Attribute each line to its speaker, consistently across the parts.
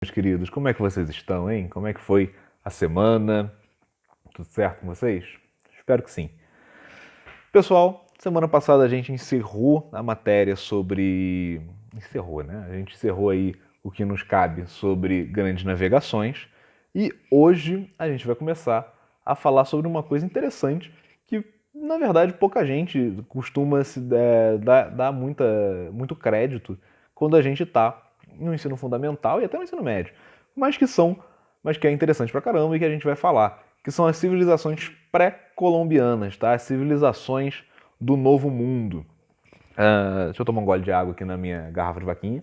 Speaker 1: Meus queridos, como é que vocês estão, hein? Como é que foi a semana? Tudo certo com vocês? Espero que sim. Pessoal, semana passada a gente encerrou a matéria sobre... Encerrou, né? A gente encerrou aí o que nos cabe sobre grandes navegações e hoje a gente vai começar a falar sobre uma coisa interessante que, na verdade, pouca gente costuma se dar muito crédito quando a gente está no ensino fundamental e até no ensino médio, mas que é interessante pra caramba e que a gente vai falar, que são as civilizações pré-colombianas, tá? As civilizações do Novo Mundo. Deixa eu tomar um gole de água aqui na minha garrafa de vaquinha.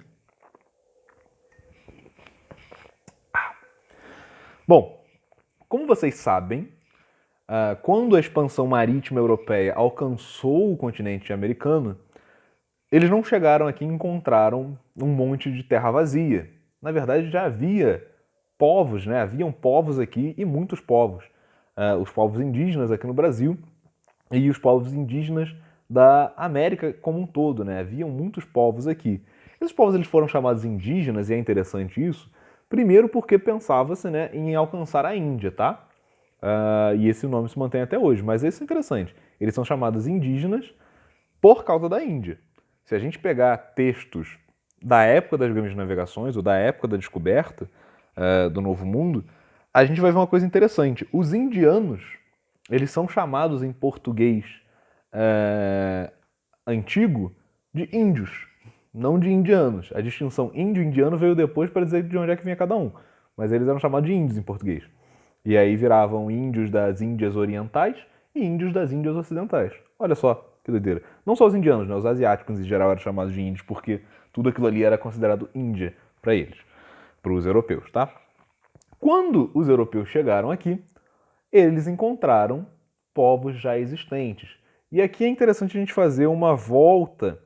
Speaker 1: Bom, como vocês sabem, quando a expansão marítima europeia alcançou o continente americano, eles não chegaram aqui e encontraram um monte de terra vazia. Na verdade, já havia povos, né? Haviam povos aqui e muitos povos. Os povos indígenas aqui no Brasil e os povos indígenas da América como um todo, né? Haviam muitos povos aqui. Esses povos eles foram chamados indígenas, e é interessante isso, primeiro porque pensava-se, né, em alcançar a Índia, tá? E esse nome se mantém até hoje, mas isso é interessante. Eles são chamados indígenas por causa da Índia. Se a gente pegar textos da época das grandes navegações ou da época da descoberta do Novo Mundo, a gente vai ver uma coisa interessante. Os indianos, eles são chamados em português antigo de índios, não de indianos. A distinção índio-indiano veio depois para dizer de onde é que vinha cada um, mas eles eram chamados de índios em português. E aí viravam índios das Índias Orientais e índios das Índias Ocidentais. Olha só que doideira. Não só os indianos, né? Os asiáticos em geral eram chamados de índios porque tudo aquilo ali era considerado Índia para eles, para os europeus, tá? Quando os europeus chegaram aqui, eles encontraram povos já existentes. E aqui é interessante a gente fazer uma volta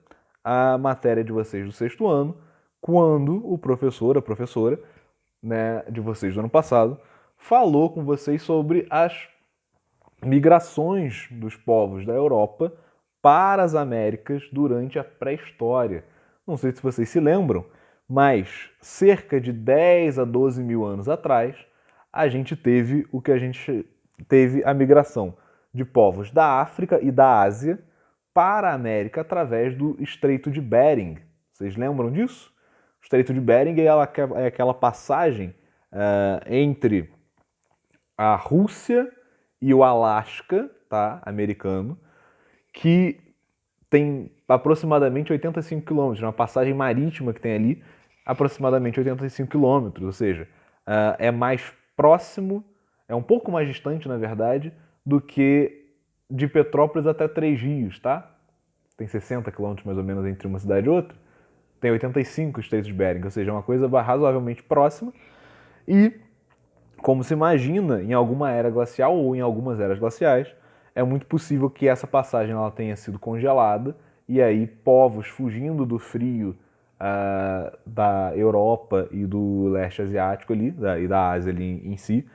Speaker 1: à matéria de vocês do sexto ano, quando o professor, a professora, né, de vocês do ano passado, falou com vocês sobre as migrações dos povos da Europa para as Américas durante a pré-história. Não sei se vocês se lembram, mas cerca de 10 a 12 mil anos atrás, a gente teve o que a gente teve a migração de povos da África e da Ásia para a América através do Estreito de Bering. Vocês lembram disso? O Estreito de Bering é aquela passagem entre a Rússia e o Alasca, tá, americano, que tem aproximadamente 85 quilômetros, uma passagem marítima que tem ali, aproximadamente 85 quilômetros, ou seja, é mais próximo, é um pouco mais distante, na verdade, do que de Petrópolis até Três Rios, tá? Tem 60 quilômetros mais ou menos entre uma cidade e outra. Tem 85 Estreitos de Bering, ou seja, é uma coisa razoavelmente próxima. E, como se imagina, em alguma era glacial ou em algumas eras glaciais, é muito possível que essa passagem ela tenha sido congelada e aí povos fugindo do frio da Europa e do leste asiático ali, e da Ásia ali em si,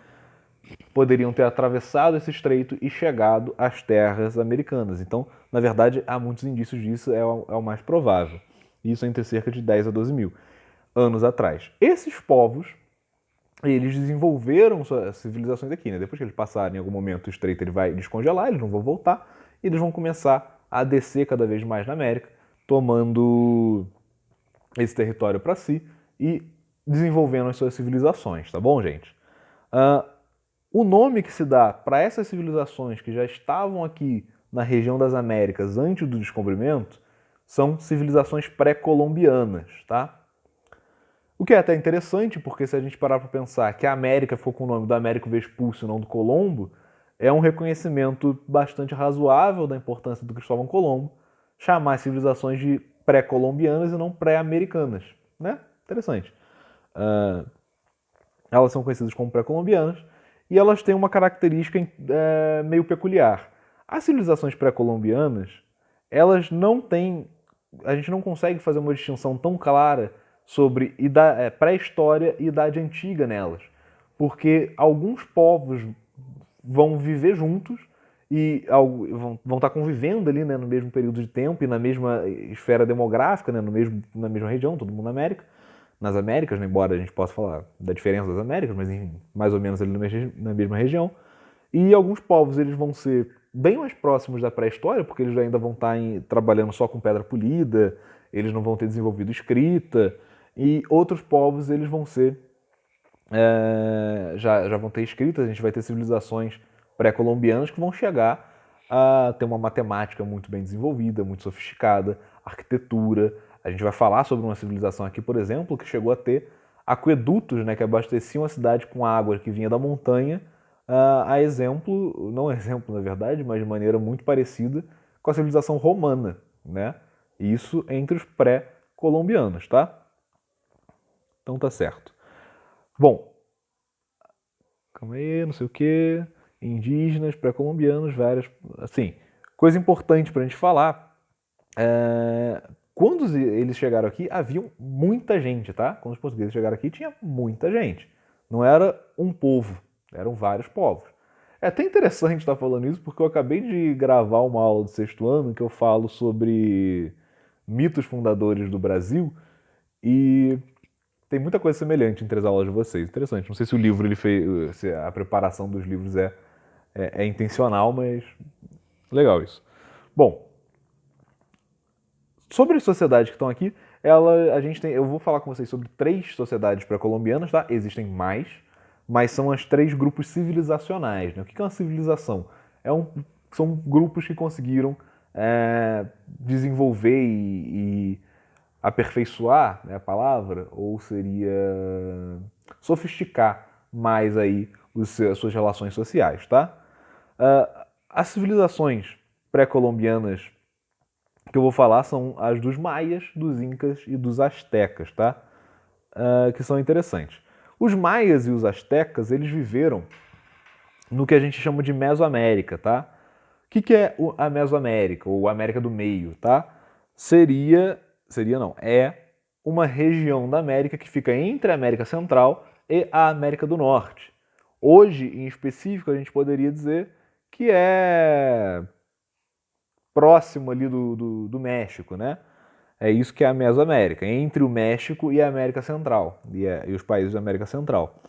Speaker 1: poderiam ter atravessado esse estreito e chegado às terras americanas. Então, na verdade, há muitos indícios disso, é o mais provável. Isso entre cerca de 10 a 12 mil anos atrás. Esses povos, eles desenvolveram suas civilizações aqui, né? Depois que eles passarem em algum momento o estreito, ele vai descongelar, eles não vão voltar, e eles vão começar a descer cada vez mais na América, tomando esse território para si e desenvolvendo as suas civilizações, tá bom, gente? O nome que se dá para essas civilizações que já estavam aqui na região das Américas antes do descobrimento são civilizações pré-colombianas, tá? O que é até interessante, porque se a gente parar para pensar que a América ficou com o nome do Américo Vespúcio, não do Colombo, é um reconhecimento bastante razoável da importância do Cristóvão Colombo chamar as civilizações de pré-colombianas e não pré-americanas, né? Interessante. Elas são conhecidas como pré-colombianas e elas têm uma característica meio peculiar. As civilizações pré-colombianas, elas não têm... A gente não consegue fazer uma distinção tão clara sobre pré-história e idade antiga nelas, porque alguns povos vão viver juntos e vão estar convivendo ali, né, no mesmo período de tempo e na mesma esfera demográfica, né, na mesma região, todo mundo na América, nas Américas, né, embora a gente possa falar da diferença das Américas, mas enfim, mais ou menos ali na mesma região. E alguns povos eles vão ser bem mais próximos da pré-história, porque eles ainda vão estar trabalhando só com pedra polida, eles não vão ter desenvolvido escrita, e outros povos eles vão ser já vão ter escrita, a gente vai ter civilizações pré-colombianas que vão chegar a ter uma matemática muito bem desenvolvida, muito sofisticada, arquitetura. A gente vai falar sobre uma civilização aqui, por exemplo, que chegou a ter aquedutos, né, que abasteciam a cidade com água que vinha da montanha, a exemplo, não exemplo na verdade, mas de maneira muito parecida com a civilização romana, né? Isso entre os pré-colombianos, tá? Então tá certo. Bom, calma aí, não sei o que, indígenas, pré-colombianos, várias, assim, coisa importante pra gente falar, quando eles chegaram aqui, havia muita gente, tá? Quando os portugueses chegaram aqui, tinha muita gente. Não era um povo, eram vários povos. É até interessante estar falando isso, porque eu acabei de gravar uma aula do sexto ano que eu falo sobre mitos fundadores do Brasil e tem muita coisa semelhante entre as aulas de vocês. Interessante. Não sei se o livro ele fez, se a preparação dos livros é intencional, mas legal isso. Bom, sobre as sociedades que estão aqui, eu vou falar com vocês sobre 3 sociedades pré-colombianas, tá? Existem mais, mas são os 3 grupos civilizacionais. Né? O que é uma civilização? São grupos que conseguiram desenvolver e aperfeiçoar, né, a palavra, ou seria sofisticar mais aí as suas relações sociais, tá? As civilizações pré-colombianas que eu vou falar são as dos maias, dos incas e dos astecas, tá? Que são interessantes. Os maias e os astecas, eles viveram no que a gente chama de Mesoamérica, tá? O que é a Mesoamérica, ou América do Meio, tá? É uma região da América que fica entre a América Central e a América do Norte. Hoje, em específico, a gente poderia dizer que é próximo ali do México, né? É isso que é a Mesoamérica, entre o México e a América Central, e os países da América Central.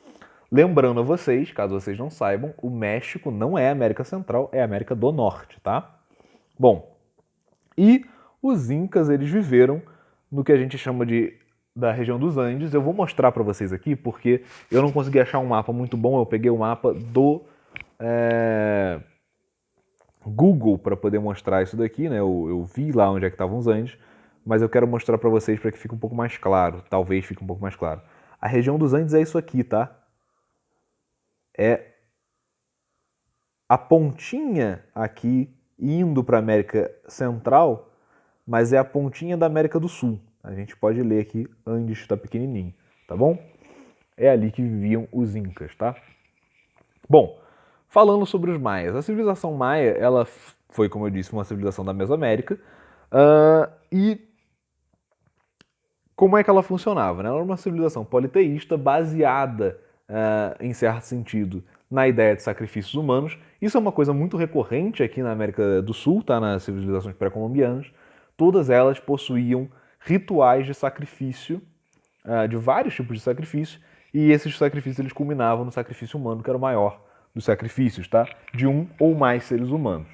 Speaker 1: Lembrando a vocês, caso vocês não saibam, o México não é a América Central, é a América do Norte, tá? Bom, e os incas, eles viveram no que a gente chama da região dos Andes. Eu vou mostrar para vocês aqui, porque eu não consegui achar um mapa muito bom, eu peguei o mapa do Google para poder mostrar isso daqui, né? Eu vi lá onde é que estavam os Andes, mas eu quero mostrar para vocês para que fique um pouco mais claro, talvez fique um pouco mais claro. A região dos Andes é isso aqui, tá? É a pontinha aqui indo para a América Central, mas é a pontinha da América do Sul. A gente pode ler aqui, Andes está pequenininho, tá bom? É ali que viviam os incas, tá? Bom, falando sobre os maias. A civilização maia, ela foi, como eu disse, uma civilização da Mesoamérica. E como é que ela funcionava? Né? Ela era uma civilização politeísta baseada, em certo sentido, na ideia de sacrifícios humanos. Isso é uma coisa muito recorrente aqui na América do Sul, tá? Nas civilizações pré-colombianas. Todas elas possuíam rituais de sacrifício, de vários tipos de sacrifício, e esses sacrifícios eles culminavam no sacrifício humano, que era o maior dos sacrifícios, tá? De um ou mais seres humanos.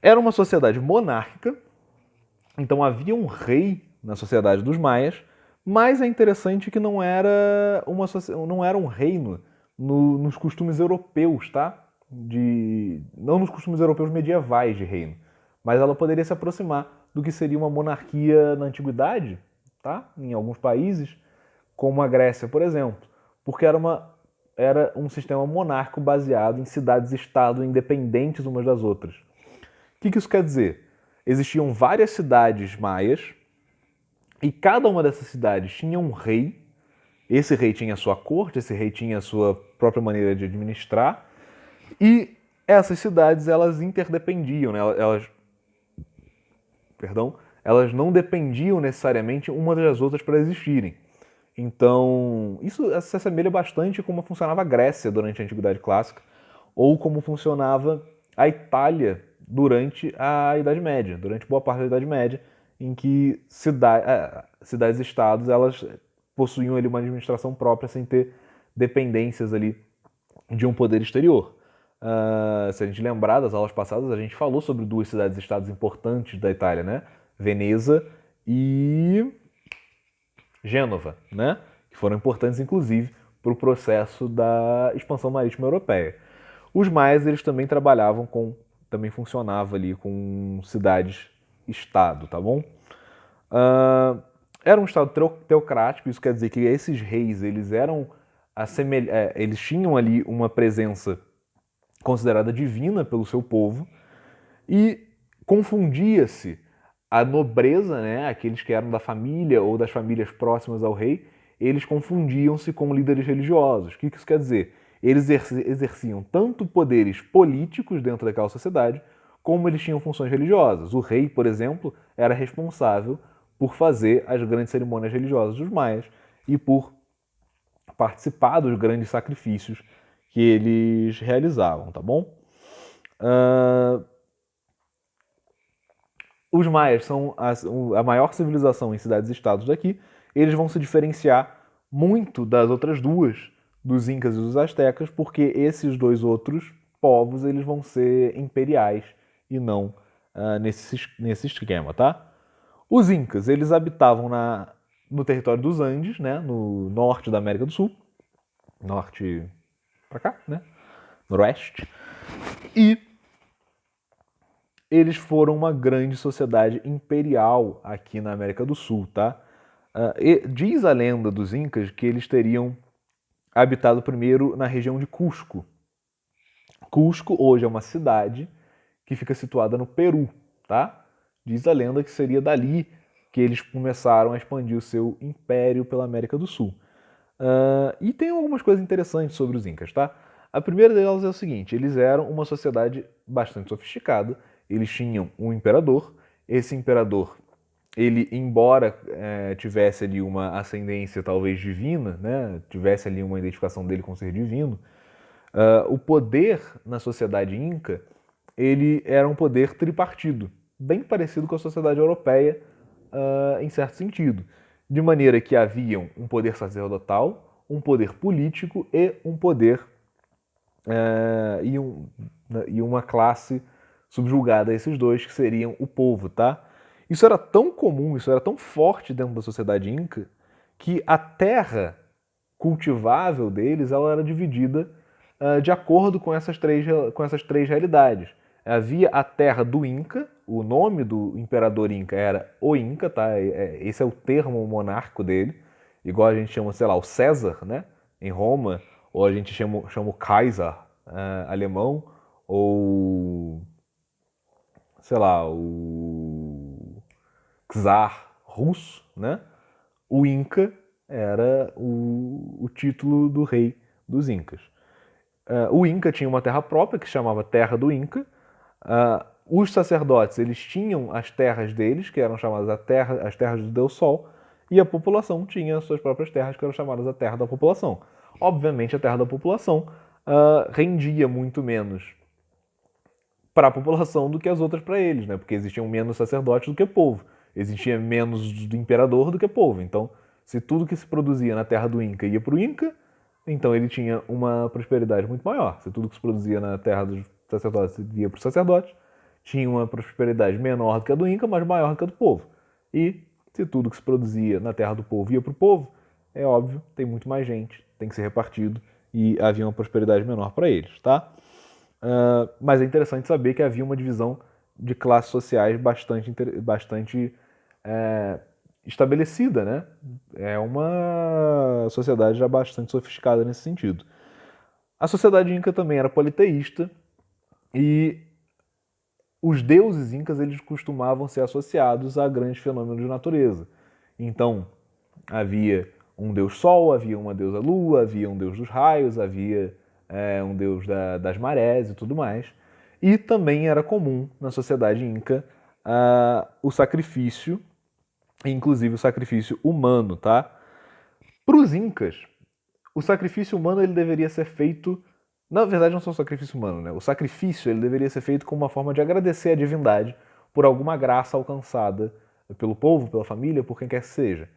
Speaker 1: Era uma sociedade monárquica, então havia um rei na sociedade dos maias, mas é interessante que não era um reino nos costumes europeus, tá? Não nos costumes europeus medievais de reino, mas ela poderia se aproximar do que seria uma monarquia na antiguidade, tá? Em alguns países, como a Grécia, por exemplo, porque era um sistema monárquico baseado em cidades-estado independentes umas das outras. O que isso quer dizer? Existiam várias cidades maias e cada uma dessas cidades tinha um rei. Esse rei tinha a sua corte, esse rei tinha a sua própria maneira de administrar. E essas cidades, elas interdependiam, né? Elas não dependiam necessariamente uma das outras para existirem. Então, isso se assemelha bastante como funcionava a Grécia durante a Antiguidade Clássica ou como funcionava a Itália durante a Idade Média, durante boa parte da Idade Média, em que cidades-estados elas possuíam ali uma administração própria sem ter dependências ali de um poder exterior. Se a gente lembrar das aulas passadas, a gente falou sobre duas cidades-estados importantes da Itália, né? Veneza e Gênova, né? Que foram importantes, inclusive, para o processo da expansão marítima europeia. Os maias, eles também trabalhavam também funcionava ali com cidades-estado, tá bom? Era um estado teocrático, isso quer dizer que esses reis, eles eram eles tinham ali uma presença considerada divina pelo seu povo e confundia-se a nobreza, né, aqueles que eram da família ou das famílias próximas ao rei, eles confundiam-se com líderes religiosos. O que isso quer dizer? Eles exerciam tanto poderes políticos dentro daquela sociedade, como eles tinham funções religiosas. O rei, por exemplo, era responsável por fazer as grandes cerimônias religiosas dos maias e por participar dos grandes sacrifícios que eles realizavam, tá bom? Os maias são a maior civilização em cidades-estados daqui. Eles vão se diferenciar muito das outras duas, dos incas e dos astecas, porque esses dois outros povos eles vão ser imperiais e não nesse esquema, tá? Os incas, eles habitavam no território dos Andes, né, no norte da América do Sul, norte pra cá, né, noroeste, e eles foram uma grande sociedade imperial aqui na América do Sul, tá? Diz a lenda dos incas que eles teriam habitado primeiro na região de Cusco. Cusco hoje é uma cidade que fica situada no Peru, tá? Diz a lenda que seria dali que eles começaram a expandir o seu império pela América do Sul. E tem algumas coisas interessantes sobre os incas, tá? A primeira delas é o seguinte, eles eram uma sociedade bastante sofisticada, eles tinham um imperador, esse imperador, ele, embora tivesse ali uma ascendência talvez divina, né, tivesse ali uma identificação dele com o ser divino, o poder na sociedade inca, ele era um poder tripartido, bem parecido com a sociedade europeia em certo sentido. De maneira que haviam um poder sacerdotal, um poder político e um poder e uma classe subjugada a esses dois, que seriam o povo, tá? Isso era tão comum, isso era tão forte dentro da sociedade inca, que a terra cultivável deles ela era dividida de acordo com essas três realidades. Havia a terra do Inca, o nome do imperador Inca era o Inca, tá? Esse é o termo monárquico dele, igual a gente chama, sei lá, o César, né? Em Roma, ou a gente chama o Kaiser alemão, ou sei lá, o czar russo, né? O Inca era o título do rei dos Incas. O Inca tinha uma terra própria que se chamava Terra do Inca. Os sacerdotes eles tinham as terras deles, que eram chamadas as terras do Deus Sol, e a população tinha as suas próprias terras, que eram chamadas a terra da população. Obviamente, a terra da população rendia muito menos para a população do que as outras para eles, né? Porque existiam menos sacerdotes do que povo, existia menos do imperador do que povo. Então, se tudo que se produzia na terra do Inca ia para o Inca, então ele tinha uma prosperidade muito maior. Se tudo que se produzia na terra dos sacerdotes ia para os sacerdotes, tinha uma prosperidade menor do que a do Inca, mas maior do que a do povo. E se tudo que se produzia na terra do povo ia para o povo, é óbvio, tem muito mais gente, tem que ser repartido e havia uma prosperidade menor para eles, tá? Mas é interessante saber que havia uma divisão de classes sociais bastante estabelecida, né? É uma sociedade já bastante sofisticada nesse sentido. A sociedade inca também era politeísta e os deuses incas eles costumavam ser associados a grandes fenômenos de natureza. Então, havia um deus sol, havia uma deusa lua, havia um deus dos raios, havia um deus das marés e tudo mais. E também era comum na sociedade inca o sacrifício, inclusive o sacrifício humano, tá? Para os incas, o sacrifício humano ele deveria ser feito, na verdade não só o sacrifício humano, né? O sacrifício ele deveria ser feito como uma forma de agradecer a divindade por alguma graça alcançada pelo povo, pela família, por quem quer que seja.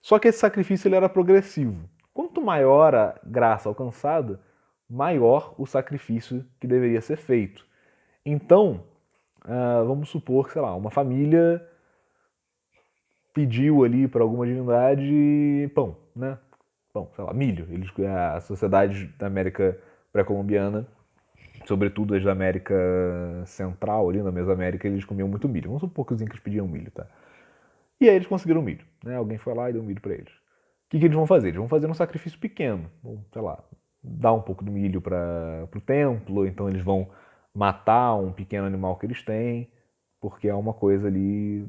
Speaker 1: Só que esse sacrifício ele era progressivo. Quanto maior a graça alcançada, maior o sacrifício que deveria ser feito. Então, vamos supor que, sei lá, uma família pediu ali para alguma divindade pão, né? Pão, sei lá, milho. A sociedade da América pré-colombiana, sobretudo as da América Central, ali na Mesoamérica, eles comiam muito milho. Vamos supor que os incas pediam milho, tá? E aí eles conseguiram milho, né? Alguém foi lá e deu milho para eles. O que eles vão fazer? Eles vão fazer um sacrifício pequeno. Vão, sei lá, dar um pouco do milho para o templo, então eles vão matar um pequeno animal que eles têm, porque é uma coisa ali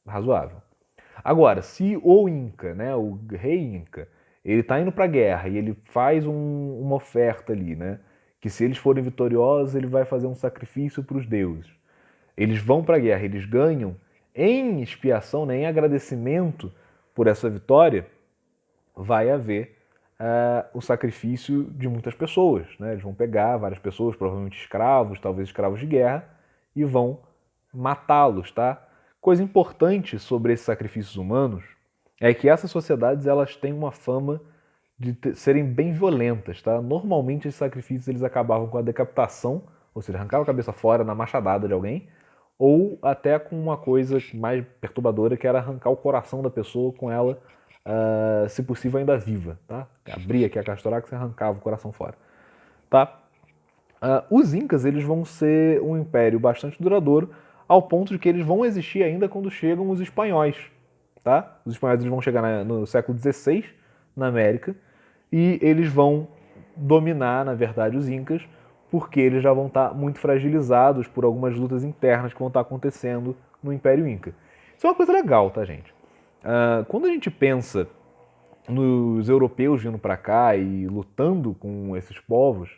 Speaker 1: razoável. Agora, se o Inca, né, o rei Inca, ele está indo para a guerra e ele faz uma oferta ali, né, que se eles forem vitoriosos, ele vai fazer um sacrifício para os deuses. Eles vão para a guerra, eles ganham, em expiação, né, em agradecimento por essa vitória, vai haver o sacrifício de muitas pessoas. Né? Eles vão pegar várias pessoas, provavelmente escravos, talvez escravos de guerra, e vão matá-los, tá? Coisa importante sobre esses sacrifícios humanos é que essas sociedades elas têm uma fama de serem bem violentas, tá? Normalmente esses sacrifícios eles acabavam com a decapitação, ou seja, arrancava a cabeça fora na machadada de alguém, ou até com uma coisa mais perturbadora que era arrancar o coração da pessoa com ela, se possível ainda viva, tá? Abria aqui a castorax e arrancava o coração fora, tá? Os incas eles vão ser um império bastante duradouro, ao ponto de que eles vão existir ainda quando chegam os espanhóis, tá? Os espanhóis eles vão chegar no século XVI na América e eles vão dominar, na verdade, os incas, porque eles já vão estar muito fragilizados por algumas lutas internas que vão estar acontecendo no Império Inca. Isso é uma coisa legal, tá, gente? Quando a gente pensa nos europeus vindo para cá e lutando com esses povos,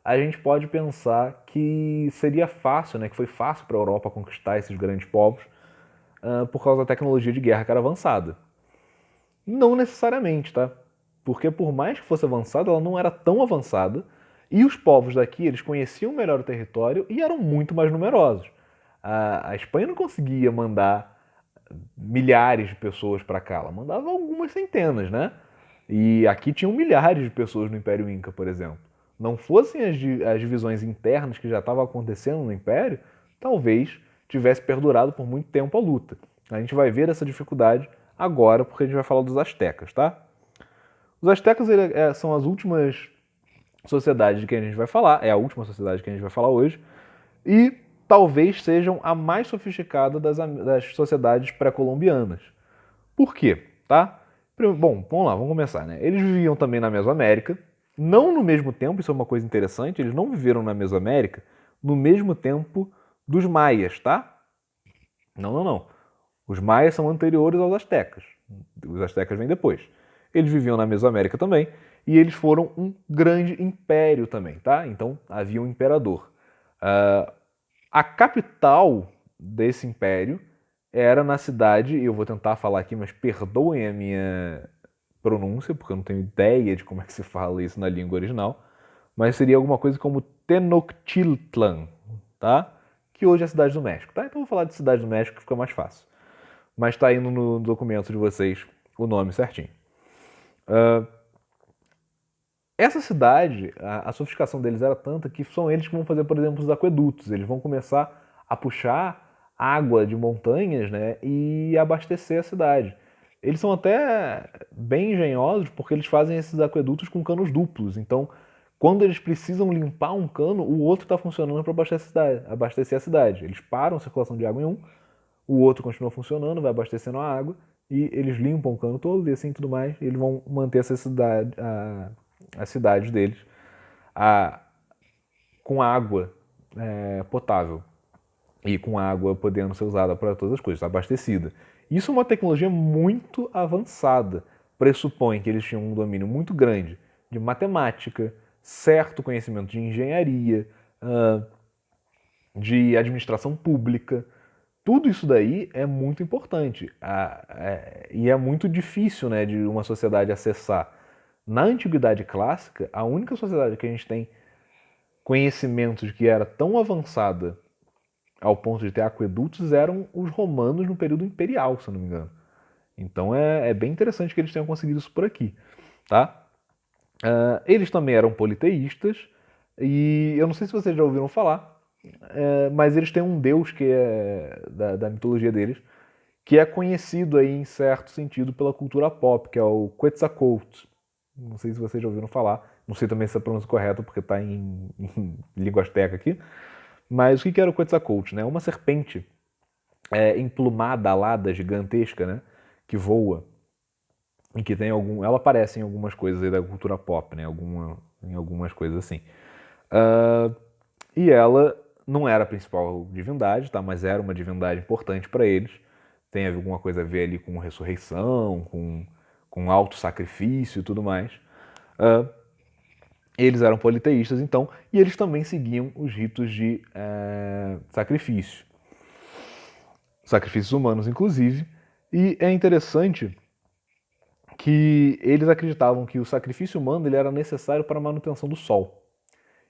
Speaker 1: a gente pode pensar que seria fácil, né, que foi fácil para a Europa conquistar esses grandes povos por causa da tecnologia de guerra que era avançada. Não necessariamente, tá? Porque por mais que fosse avançada, ela não era tão avançada e os povos daqui, eles conheciam melhor o território e eram muito mais numerosos. A Espanha não conseguia mandar milhares de pessoas para cá, ela mandava algumas centenas, né? E aqui tinham milhares de pessoas no Império Inca, por exemplo. Não fossem as divisões internas que já estavam acontecendo no Império, talvez tivesse perdurado por muito tempo a luta. A gente vai ver essa dificuldade agora, porque a gente vai falar dos astecas, tá? Os astecas são as últimas sociedades de que a gente vai falar, é a última sociedade que a gente vai falar hoje, e talvez sejam a mais sofisticada das sociedades pré-colombianas. Por quê? Tá? Bom, vamos lá, vamos começar, né? Eles viviam também na Mesoamérica, não no mesmo tempo, isso é uma coisa interessante, eles não viveram na Mesoamérica no mesmo tempo dos maias, tá? Não, não, não. Os maias são anteriores aos astecas. Os astecas vêm depois. Eles viviam na Mesoamérica também e eles foram um grande império também, tá? Então havia um imperador. A capital desse império era na cidade, e eu vou tentar falar aqui, mas perdoem a minha pronúncia, porque eu não tenho ideia de como é que se fala isso na língua original, mas seria alguma coisa como Tenochtitlan, tá? Que hoje é a Cidade do México, tá? Então eu vou falar de Cidade do México que fica mais fácil. Mas está indo no documento de vocês o nome certinho. Essa cidade, a sofisticação deles era tanta que são eles que vão fazer, por exemplo, os aquedutos. Eles vão começar a puxar água de montanhas, né, e abastecer a cidade. Eles são até bem engenhosos porque eles fazem esses aquedutos com canos duplos. Então, quando eles precisam limpar um cano, o outro está funcionando para abastecer a cidade. Eles param a circulação de água em um, o outro continua funcionando, vai abastecendo a água e eles limpam o cano todo e assim tudo mais. E eles vão manter essa cidade, as cidades deles com água potável e com água podendo ser usada para todas as coisas, abastecida. Isso é uma tecnologia muito avançada. Pressupõe que eles tinham um domínio muito grande de matemática, certo conhecimento de engenharia, de administração pública. Tudo isso daí é muito importante e é muito difícil, né, de uma sociedade acessar. Na Antiguidade Clássica, a única sociedade que a gente tem conhecimento de que era tão avançada ao ponto de ter aquedutos eram os romanos no período imperial, se eu não me engano. Então é bem interessante que eles tenham conseguido isso por aqui, tá? Eles também eram politeístas, e eu não sei se vocês já ouviram falar, mas eles têm um deus que é da mitologia deles, que é conhecido aí em certo sentido pela cultura pop, que é o Quetzalcoatl. Não sei se vocês já ouviram falar, não sei também se a pronúncia é correta, porque está em língua asteca aqui, mas o que era o Quetzalcoatl, né? Uma serpente emplumada, alada, gigantesca, né? Que voa e que tem ela aparece em algumas coisas aí da cultura pop, né? Em algumas coisas assim. E ela não era a principal divindade, tá? Mas era uma divindade importante para eles. Tem alguma coisa a ver ali com ressurreição, com auto-sacrifício e tudo mais. Eles eram politeístas, então, e eles também seguiam os ritos de sacrifício. Sacrifícios humanos, inclusive. E é interessante que eles acreditavam que o sacrifício humano ele era necessário para a manutenção do sol.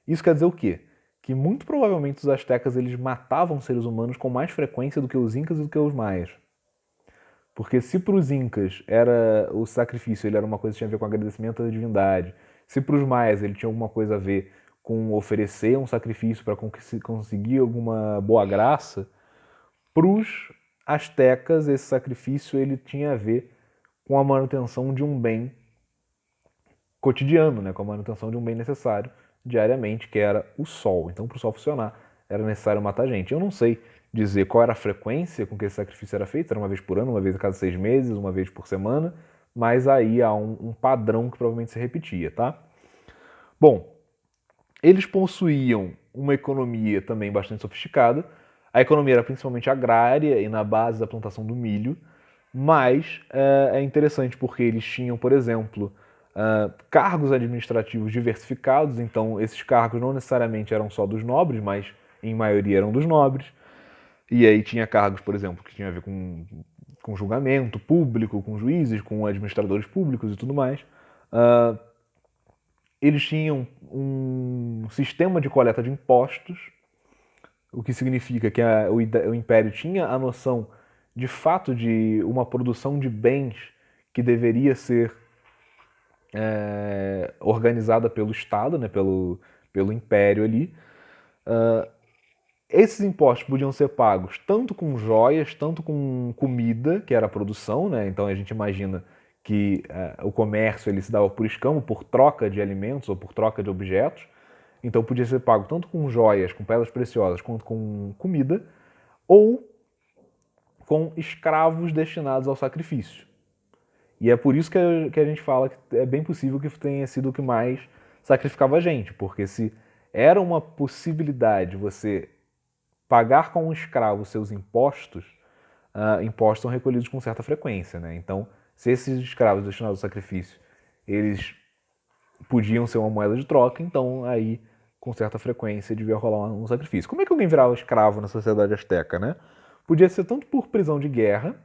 Speaker 1: Isso quer dizer o quê? Que muito provavelmente os astecas eles matavam seres humanos com mais frequência do que os incas e do que os maias. Porque se para os incas era o sacrifício ele era uma coisa que tinha a ver com agradecimento à divindade, se para os maias ele tinha alguma coisa a ver com oferecer um sacrifício para conseguir alguma boa graça, para os astecas esse sacrifício ele tinha a ver com a manutenção de um bem cotidiano, né, com a manutenção de um bem necessário diariamente, que era o sol. Então, para o sol funcionar, era necessário matar gente. Eu não sei dizer qual era a frequência com que esse sacrifício era feito, era uma vez por ano, uma vez a cada 6 meses, uma vez por semana, mas aí há um padrão que provavelmente se repetia, tá? Bom, eles possuíam uma economia também bastante sofisticada. A economia era principalmente agrária e na base da plantação do milho, mas é interessante porque eles tinham, por exemplo, cargos administrativos diversificados, então esses cargos não necessariamente eram só dos nobres, mas em maioria eram dos nobres. E aí tinha cargos, por exemplo, que tinha a ver com julgamento público, com juízes, com administradores públicos e tudo mais. Eles tinham um sistema de coleta de impostos, o que significa que o Império tinha a noção de fato de uma produção de bens que deveria ser organizada pelo Estado, né, pelo Império ali. Esses impostos podiam ser pagos tanto com joias, tanto com comida, que era a produção, né? Então a gente imagina que o comércio ele se dava por escambo, por troca de alimentos ou por troca de objetos. Então podia ser pago tanto com joias, com pedras preciosas, quanto com comida, ou com escravos destinados ao sacrifício. E é por isso que a gente fala que é bem possível que tenha sido o que mais sacrificava a gente, porque se era uma possibilidade você pagar com um escravo seus impostos, impostos são recolhidos com certa frequência, né? Então, se esses escravos destinados ao sacrifício, eles podiam ser uma moeda de troca, então aí, com certa frequência, devia rolar um sacrifício. Como é que alguém virava escravo na sociedade asteca, né? Podia ser tanto por prisão de guerra,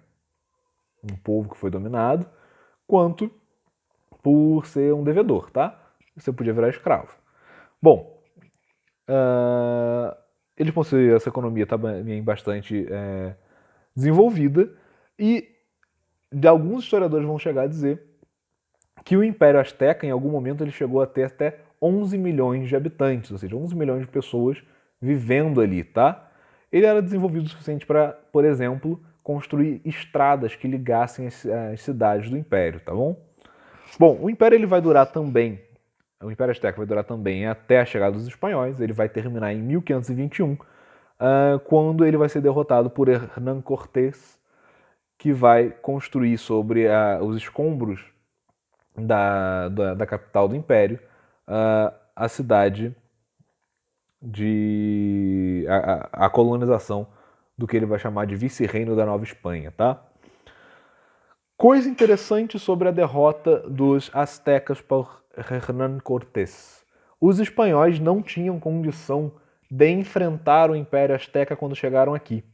Speaker 1: um povo que foi dominado, quanto por ser um devedor, tá? Você podia virar escravo. Bom, eles possuíam essa economia também bastante desenvolvida e de alguns historiadores vão chegar a dizer que o Império Azteca, em algum momento, ele chegou a ter até 11 milhões de habitantes, ou seja, 11 milhões de pessoas vivendo ali, tá? Ele era desenvolvido o suficiente para, por exemplo, construir estradas que ligassem as cidades do Império, tá bom? Bom, o Império ele vai durar também, o Império Azteca vai durar também até a chegada dos espanhóis, ele vai terminar em 1521, quando ele vai ser derrotado por Hernán Cortés, que vai construir sobre os escombros da capital do Império a cidade a colonização do que ele vai chamar de vice-reino da Nova Espanha, tá? Coisa interessante sobre a derrota dos astecas por Hernán Cortés. Os espanhóis não tinham condição de enfrentar o Império Azteca quando chegaram aqui,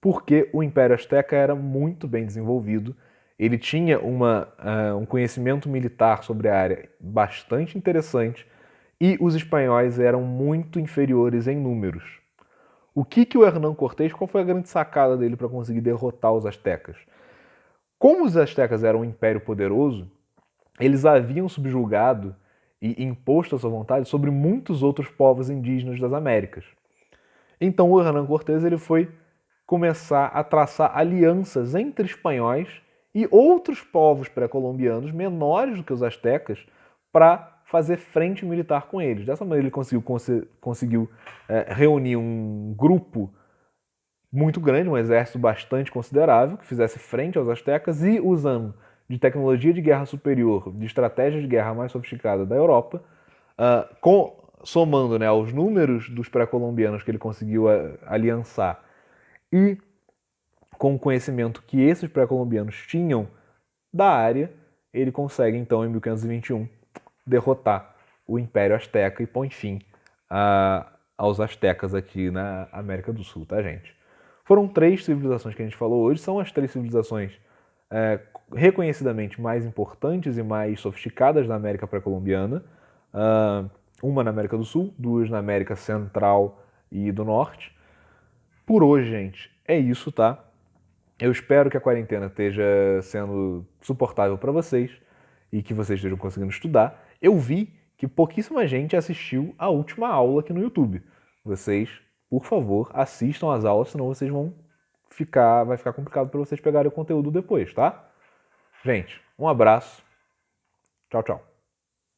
Speaker 1: porque o Império Azteca era muito bem desenvolvido, ele tinha um conhecimento militar sobre a área bastante interessante e os espanhóis eram muito inferiores em números. O que o Hernán Cortés, qual foi a grande sacada dele para conseguir derrotar os astecas? Como os astecas eram um império poderoso, eles haviam subjugado e imposto a sua vontade sobre muitos outros povos indígenas das Américas. Então o Hernán Cortés ele foi começar a traçar alianças entre espanhóis e outros povos pré-colombianos menores do que os astecas para fazer frente militar com eles. Dessa maneira ele conseguiu reunir um grupo muito grande, um exército bastante considerável, que fizesse frente aos astecas e usando de tecnologia de guerra superior, de estratégia de guerra mais sofisticada da Europa, somando, né, aos números dos pré-colombianos que ele conseguiu aliançar e com o conhecimento que esses pré-colombianos tinham da área, ele consegue então em 1521 derrotar o Império Azteca e põe fim aos astecas aqui na América do Sul, tá, gente? Foram 3 civilizações que a gente falou hoje, são as 3 civilizações reconhecidamente mais importantes e mais sofisticadas da América pré-colombiana. Uma na América do Sul, 2 na América Central e do Norte. Por hoje, gente, é isso, tá? Eu espero que a quarentena esteja sendo suportável para vocês e que vocês estejam conseguindo estudar. Eu vi que pouquíssima gente assistiu a última aula aqui no YouTube. Vocês, por favor, assistam as aulas, senão vocês vai ficar complicado para vocês pegarem o conteúdo depois, tá? Gente, um abraço. Tchau, tchau.